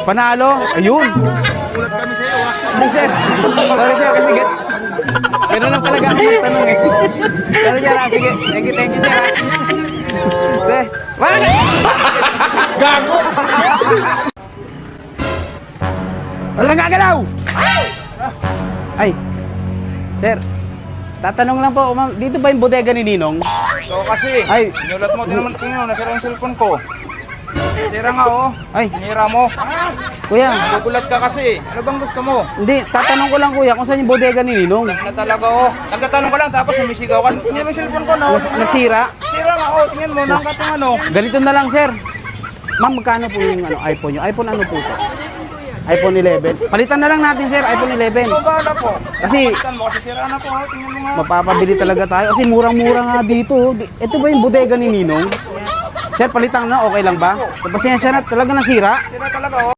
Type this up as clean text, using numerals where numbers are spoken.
Panalo. Ayun. Ulat kami sa iyo, ha? Hindi, sir. Sorry, sir, kasi gano'n lang talaga ako magtanong eh. Sorry, sir, ha? Sige. Thank you, sir, ha? Sir, wag! Gago! Walang gagalaw! Ay, sir, tatanong lang po, ma'am, dito ba yung bodega ni Ninong? So kasi, Ay. inulat mo, tingnan mo, nasira yung cellphone ko. Sira nga, oh. Ay, Sinira mo. kuya, Gugulat ka kasi. Ano bang gusto mo? hindi, tatanong ko lang kuya kung saan yung bodega ni Ninong. Na talaga, oh. Nagtatanong ka lang, tapos sumisigaw ka. Tingnan mo yung cellphone ko, no? Nasira? Sira nga, oh. Tingnan mo, nakatong ano. Ganito na lang, sir. Ma'am, magkano po yung iPhone nyo? iPhone ano po to? iPhone 11. Palitan na lang natin, sir, iPhone 11. Ito ba na po? Kasi Palitan mo, kasi sira na po, oh. Tingnan mo nga. mapapabili talaga tayo kasi murang-mura nga dito. Ito ba yung bodega ni Ninong? Sir, palitan na, okay lang ba? Pasensya na, talaga nasira. Sira talaga, oh.